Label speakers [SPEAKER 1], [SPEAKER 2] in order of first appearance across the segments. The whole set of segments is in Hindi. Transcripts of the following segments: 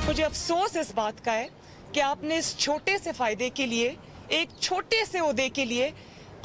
[SPEAKER 1] मुझे अफसोस इस बात का है कि आपने इस छोटे से फायदे के लिए, एक छोटे से ओहदे के लिए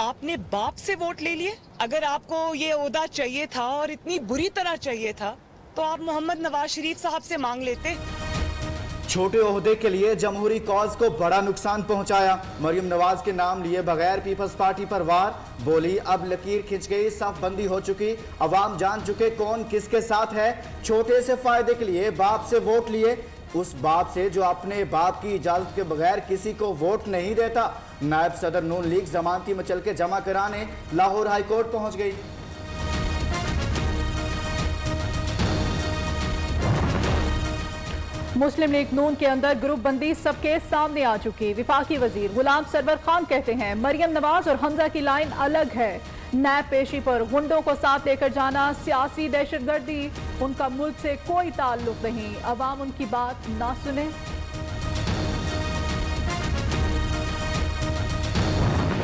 [SPEAKER 1] आपने बाप से वोट ले लिए। अगर आपको ये ओहदा चाहिए था और इतनी बुरी तरह चाहिए था तो आप मोहम्मद नवाज शरीफ साहब से मांग लेते।
[SPEAKER 2] छोटे ओहदे के लिए जमहूरी कॉज को बड़ा नुकसान पहुंचाया। मरियम नवाज के नाम लिए बगैर पीपल्स पार्टी पर वार। बोली अब लकीर खिंच गई, साफ बंदी हो चुकी, अवाम जान चुके कौन किसके साथ है। छोटे से फायदे के लिए बाप से वोट लिए, उस बाप से जो अपने बाप की इजाजत के बगैर किसी को वोट नहीं देता। नायब सदर नून लीग जमानती में चल के जमा कराने लाहौर हाईकोर्ट पहुंच गई।
[SPEAKER 3] मुस्लिम लीग नून के अंदर ग्रुप बंदी सबके सामने आ चुकी। विफाकी वजीर गुलाम सरवर खान कहते हैं मरियम नवाज और हमजा की लाइन अलग है। नैब पेशी पर गुंडों को साथ लेकर जाना सियासी दहशतगर्दी, उनका मुल्क से कोई ताल्लुक नहीं, अवाम उनकी बात ना सुने।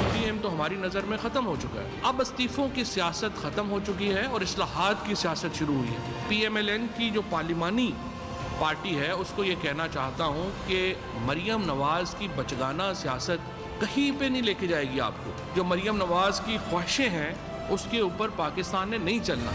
[SPEAKER 4] पीएम तो हमारी नज़र में ख़त्म हो चुका है। अब इस्तीफों की सियासत ख़त्म हो चुकी है और इस्लाहात की सियासत शुरू हुई है। PMLN की जो पार्लिमानी पार्टी है उसको ये कहना चाहता हूँ कि मरियम नवाज की बचगाना सियासत कहीं पे नहीं लेके जाएगी आपको। जो मरियम नवाज की ख्वाहिशें हैं उसके ऊपर पाकिस्तान ने नहीं चलना।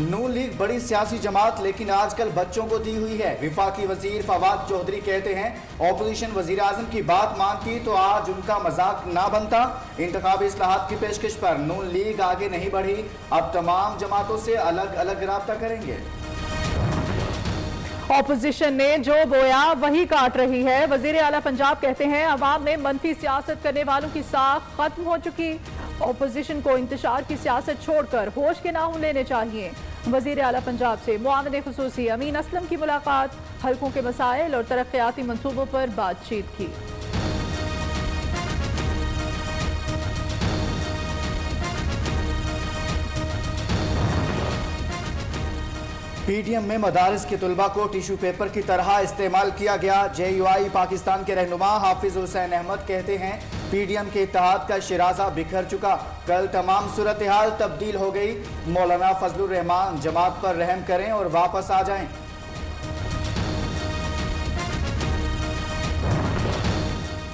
[SPEAKER 2] नून लीग बड़ी सियासी जमात लेकिन आजकल बच्चों को दी हुई है। विफाकी वजीर फवाद चौधरी कहते हैं ऑपोजिशन वजीर आजम की बात मानती तो आज उनका मजाक ना बनता। इंतखाबी इस्लाहात की पेशकश पर नून लीग आगे नहीं बढ़ी, अब तमाम जमातों से अलग अलग राब्ता करेंगे।
[SPEAKER 3] ऑपोजिशन ने जो बोया वही काट रही है। वजीर आला पंजाब कहते हैं अवाम में मनफी सियासत करने वालों की साख खत्म हो चुकी। ऑपोजिशन को इंतशार की सियासत छोड़कर होश के नाम लेने चाहिए। वजीर आला पंजाब से मुआविन खुसूसी अमीन असलम की मुलाकात, हल्कों के मसाइल और तरक्याती मंसूबों पर बातचीत की।
[SPEAKER 2] PTM में मदारिस के तुलबा को टिश्यू पेपर की तरह इस्तेमाल किया गया। JUI पाकिस्तान के रहनुमा हाफिज हुसैन अहमद कहते हैं PTM के इत्तेहाद का शिराजा बिखर चुका, कल तमाम सूरत हाल तब्दील हो गई। मौलाना फजलुर रहमान जमात पर रहम करें और वापस आ जाएं।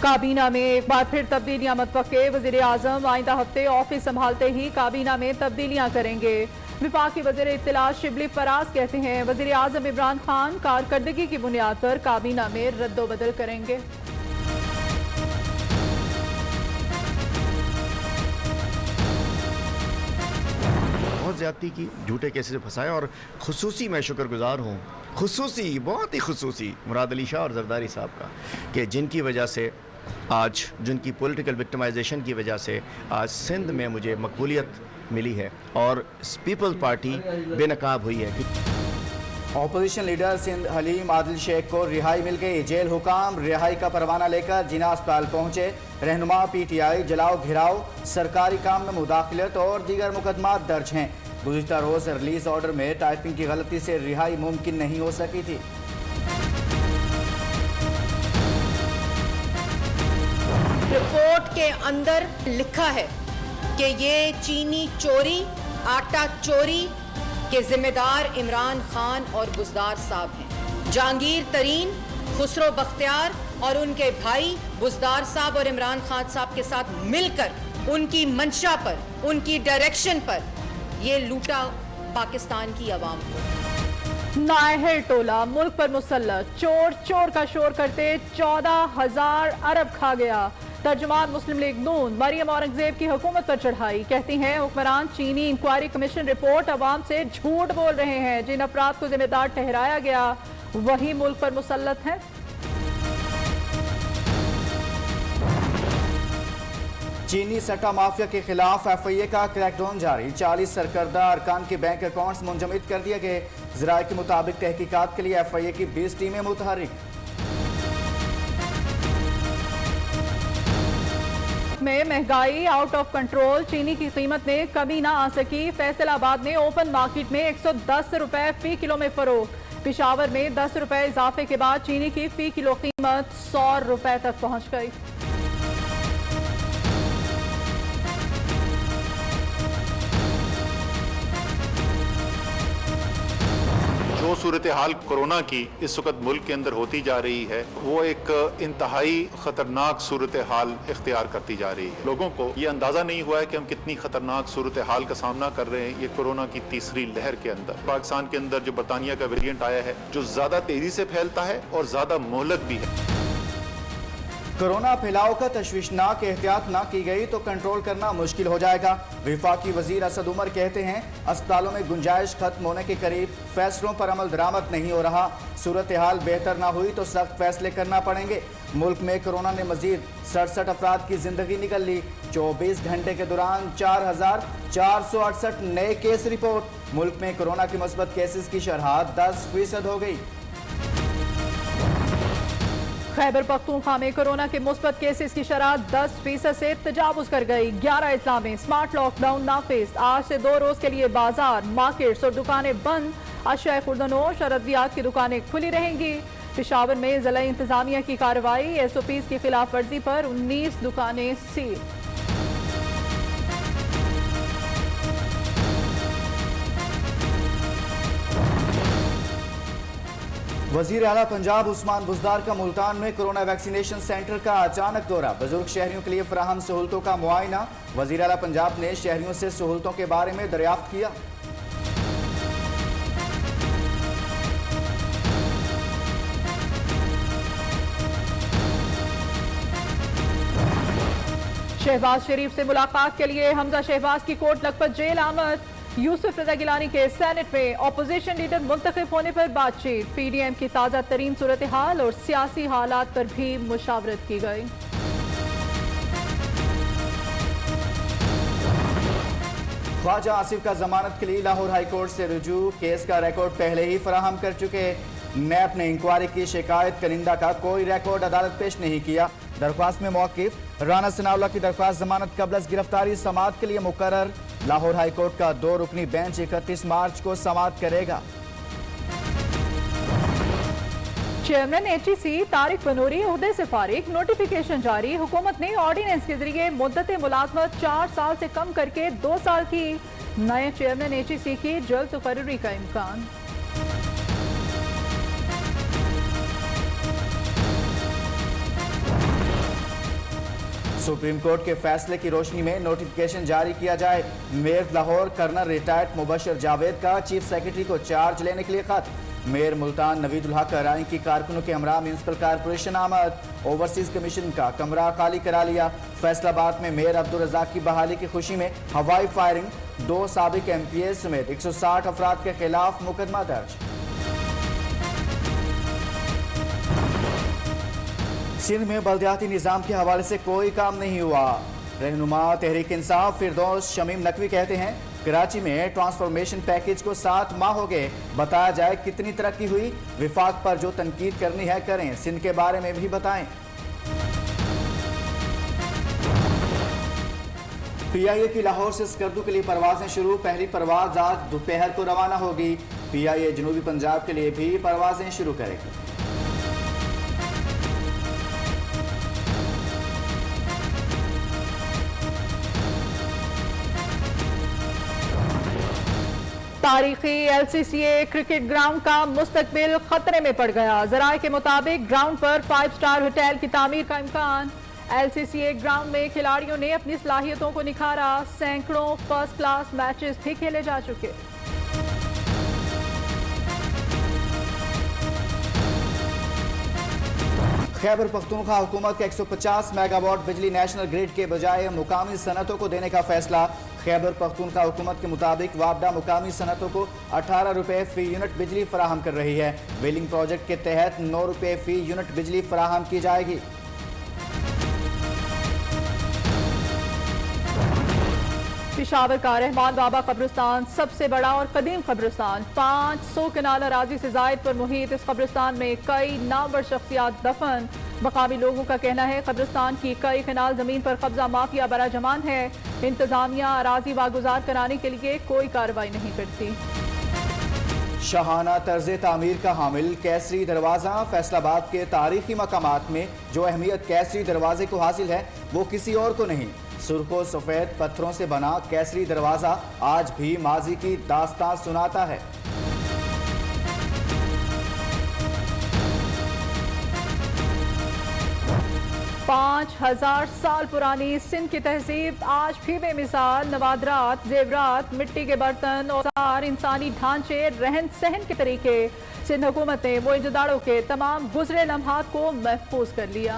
[SPEAKER 3] काबीना में एक बार फिर तब्दीलियां मतवक्के। वजीर आजम आइंदा हफ्ते ऑफिस संभालते ही काबीना में तब्दीलियां करेंगे। विफाकी वजीर इत्तला शिबली फराज कहते हैं वजीर आजम इमरान खान कारकर्दगी की बुनियाद पर काबीना में रद्दोबदल करेंगे।
[SPEAKER 5] बहुत ज्यादती की, झूठे केसेस में फंसाया और खुसूसी मैं शुक्रगुजार हूँ, खुसूसी बहुत ही खुसूसी मुराद अली शाह और जरदारी साहब का, कि जिनकी वजह से आज, जिनकी पॉलिटिकल विक्टिमाइजेशन की वजह से आज सिंध में मुझे मकबूलियत मिली है और पीपल्स पार्टी बेनकाब हुई है।
[SPEAKER 2] ऑपोजिशन लीडर सिंध हलीम आदिल शेख को रिहाई मिल गई। जेल हुकाम रिहाई का परवाना लेकर जिना अस्पताल पहुंचे। रहनुमा PTI जलाओ घिराव, सरकारी काम में मुदाखलत और दीगर मुकदमात दर्ज हैं। गुज़िश्ता रोज रिलीज ऑर्डर में टाइपिंग की गलती से रिहाई मुमकिन नहीं हो सकी थी।
[SPEAKER 6] रिपोर्ट के अंदर लिखा है कि ये चीनी चोरी, आटा चोरी के जिम्मेदार इमरान खान और बुजदार साहब हैं। जहांगीर तरीन, खुसरो बख्तियार और उनके भाई बुजदार साहब और इमरान खान साहब के साथ मिलकर उनकी मंशा पर, उनकी डायरेक्शन पर ये लूटा पाकिस्तान की आवाम को।
[SPEAKER 3] नाहिर टोला मुल्क पर मुसल्लत, चोर चोर का शोर करते 14,000 अरब खा गया। तर्जुमान मुस्लिम लीग नून मरियम औरंगजेब की हुकूमत पर चढ़ाई, कहती हैं हुक्मरान चीनी इंक्वायरी कमीशन रिपोर्ट अवाम से झूठ बोल रहे हैं। जिन अफराद को जिम्मेदार ठहराया गया वही मुल्क पर मुसल्लत हैं।
[SPEAKER 2] चीनी सट्टा माफिया के खिलाफ FIA का क्रैकडाउन जारी। 40 सरकर्दा अरकान के बैंक अकाउंट्स मुंजमद कर दिए गए। ज़राए के मुताबिक तहकीकात के लिए FIA की 20 टीमें मुतहर्रिक।
[SPEAKER 3] में महंगाई आउट ऑफ कंट्रोल, चीनी की कीमत में कमी ना आ सकी। फैसलाबाद में ओपन मार्केट में 110 रुपए फी किलो में फरोख्त। पिशावर में 10 रुपए इजाफे के बाद चीनी की फी किलो कीमत 100 रुपए तक पहुंच गई।
[SPEAKER 7] जो सूरत हाल कोरोना की इस वक्त मुल्क के अंदर होती जा रही है, वो एक इंतहाई खतरनाक सूरत हाल इख्तियार करती जा रही है। लोगों को ये अंदाजा नहीं हुआ है कि हम कितनी खतरनाक सूरत हाल का सामना कर रहे हैं ये कोरोना की तीसरी लहर के अंदर। पाकिस्तान के अंदर जो बरतानिया का वेरिएंट आया है, जो ज्यादा तेजी से फैलता है और ज्यादा मोहलक भी है।
[SPEAKER 2] कोरोना फैलाव का तशवीशनाक एहतियात ना की गई तो कंट्रोल करना मुश्किल हो जाएगा। विफाकी वजीर असद उमर कहते हैं अस्पतालों में गुंजाइश खत्म होने के करीब, फैसलों पर अमल दरामद नहीं हो रहा। सूरत हाल बेहतर ना हुई तो सख्त फैसले करना पड़ेंगे। मुल्क में कोरोना ने मजीद 67 अफराद की जिंदगी निकल ली। 24 घंटे के दौरान 4,468 नए केस रिपोर्ट। मुल्क में कोरोना के मुस्बत केसेस की शरह 10% हो गई।
[SPEAKER 3] खैबर पख्तूनख्वा में कोरोना के मुस्बत केसेस की शरह 10% से तजावुज कर गई। 11 अजला में स्मार्ट लॉकडाउन नाफिज। आज से 2 रोज के लिए बाजार, मार्केट्स और दुकानें बंद। अशिया खुर्दनोश और अद्वियात की दुकानें खुली रहेंगी। पेशावर में जिला इंतजामिया की कार्रवाई, SOPs की खिलाफ वर्जी पर 19 दुकानें सील।
[SPEAKER 2] वजीर आला पंजाब उस्मान बुज़दार का मुल्तान में कोरोना वैक्सीनेशन सेंटर का अचानक दौरा। बुजुर्ग शहरियों के लिए फराहम सहूलतों का मुआयना। वजीर आला पंजाब ने शहरियों से सहूलतों के बारे में दरियाफ्त किया।
[SPEAKER 3] शहबाज शरीफ से मुलाकात के लिए हमजा शहबाज की कोट लखपत जेल आमद। यूसुफ रजा गिलानी के सेनेट में अपोजिशन लीडर मुंतखब होने पर बातचीत। PDM की ताज़ा तरीन सूरत हाल और सियासी हालात पर भी मुशावरत की गई।
[SPEAKER 2] ख्वाजा आसिफ का जमानत के लिए लाहौर हाई कोर्ट से रुजू। केस का रिकॉर्ड पहले ही फराहम कर चुके। नैब ने इंक्वायरी की शिकायत करिंदा का कोई रिकॉर्ड अदालत पेश नहीं किया। दरख्वास्त में मौकिफ राना सनाउल्लाह की दरख्वास्त जमानत कबल गिरफ्तारी समाअत के लिए मुकर्रर। लाहौर हाई कोर्ट का 2 रुकनी बेंच 31 मार्च को समाअत करेगा।
[SPEAKER 3] चेयरमैन HEC तारिक बनूरी ओहदे से फारिग। नोटिफिकेशन जारी। हुकूमत ने ऑर्डिनेंस के जरिए मुद्दत मुलाजमत 4 साल से कम करके 2 साल की। नए चेयरमैन HEC की जल्द तकर्री का इम्कान।
[SPEAKER 2] सुप्रीम कोर्ट के फैसले की रोशनी में नोटिफिकेशन जारी किया जाए। Mayor Lahore colonel retired Mubashar Javed का चीफ सेक्रेटरी को चार्ज लेने के लिए खत। मेयर मुल्तान नवीदुल हक राय की कारकुनों के हमरा म्यूनसिपल कारपोरेशन आमद। ओवरसीज कमीशन का कमरा खाली करा लिया। फैसलाबाद में मेयर अब्दुल रज़ाक की बहाली की खुशी में हवाई फायरिंग। 2 साबिक MPA समेत 160 अफराद के खिलाफ मुकदमा दर्ज। सिंध में बल्दियाती निज़ाम के हवाले से कोई काम नहीं हुआ। रहनुमा तहरीक इंसाफ फिरदौस शमीम नकवी कहते हैं कराची में ट्रांसफॉर्मेशन पैकेज को 7 माह हो गए। बताया जाए कितनी तरक्की हुई। विफाक पर जो तनकीद करनी है करें। सिंध के बारे में भी बताएं। PIA की लाहौर से स्कर्दू के लिए परवाजें शुरू। पहली परवाज आज दोपहर को रवाना होगी। PIA जनूबी पंजाब के लिए भी परवाजें शुरू करेगी।
[SPEAKER 3] तारीखी LCCA क्रिकेट ग्राउंड का मुस्तकबिल खतरे में पड़ गया। जराये के मुताबिक ग्राउंड पर 5 स्टार होटल की तामीर का इम्कान। LCCA ग्राउंड में खिलाड़ियों ने अपनी सलाहियतों को निखारा। सैकड़ों फर्स्ट क्लास मैचेस भी खेले जा चुके।
[SPEAKER 2] खैबर पख्तूनख्वा हुकूमत के 150 मेगावाट बिजली नेशनल ग्रिड के बजाय मुकामी सनतों को देने का फैसला। खैबर पख्तूनख्वा हुकूमत के मुताबिक वापडा मुकामी सनतों को 18 रुपये फी यूनिट बिजली फराहम कर रही है। व्हीलिंग प्रोजेक्ट के तहत 9 रुपये फी यूनिट बिजली फराहम की जाएगी।
[SPEAKER 3] पेशावर का रहमान बाबा कब्रिस्तान सबसे बड़ा और कदीम कब्रिस्तान। 500 कनाल अराजी से जायद पर मुहित इस कब्रिस्तान में कई नामवर शख्सियात दफन। मकामी लोगों का कहना है कब्रिस्तान की कई कनाल जमीन पर कब्जा माफिया बड़ा जमान है। इंतजामिया अराजी वागुजार कराने के लिए कोई कार्रवाई नहीं करती।
[SPEAKER 2] शाहाना तर्ज तामीर का हामिल कैसरी दरवाज़ा। फैसलाबाद के तारीखी मकामात में जो अहमियत कैसरी दरवाजे को हासिल है वो किसी और को नहीं। सुर्खो सफ़ेद पत्थरों से बना कैसरी दरवाज़ा आज भी माजी की दास्तां सुनाता है।
[SPEAKER 3] 5000 साल पुरानी सिंध की तहजीब आज भी बेमिसाल। नवादरात, जेवरात, मिट्टी के बर्तन, औजार, इंसानी ढांचे, रहन सहन के तरीके। सिंध हुकूमत ने मोइंजदाड़ों के तमाम गुजरे लम्हात को महफूज कर लिया।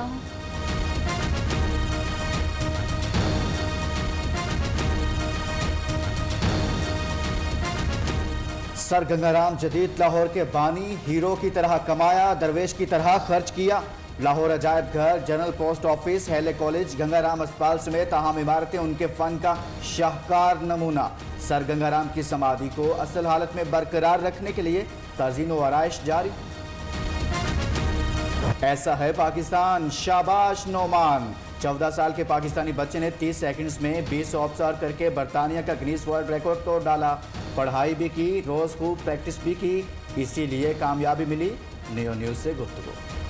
[SPEAKER 2] सर गंगाराम जदीद लाहौर के बानी, हीरो की तरह कमाया, दरवेश की तरह खर्च किया। लाहौर अजायब घर, जनरल पोस्ट ऑफिस, हेले कॉलेज, गंगाराम अस्पताल समेत अहम इमारतें उनके फन का शाहकार नमूना। सर गंगाराम की समाधि को असल हालत में बरकरार रखने के लिए ताज़ीन व आराइश जारी। ऐसा है पाकिस्तान, शाबाश नोमान। 14 साल के पाकिस्तानी बच्चे ने 30 सेकंड्स में 20 ऑब्जर्व करके बरतानिया का गिनीज वर्ल्ड रिकॉर्ड तोड़ डाला। पढ़ाई भी की, रोज खूब प्रैक्टिस भी की, इसीलिए कामयाबी मिली। नियो न्यूज़ से गुफ्तगू।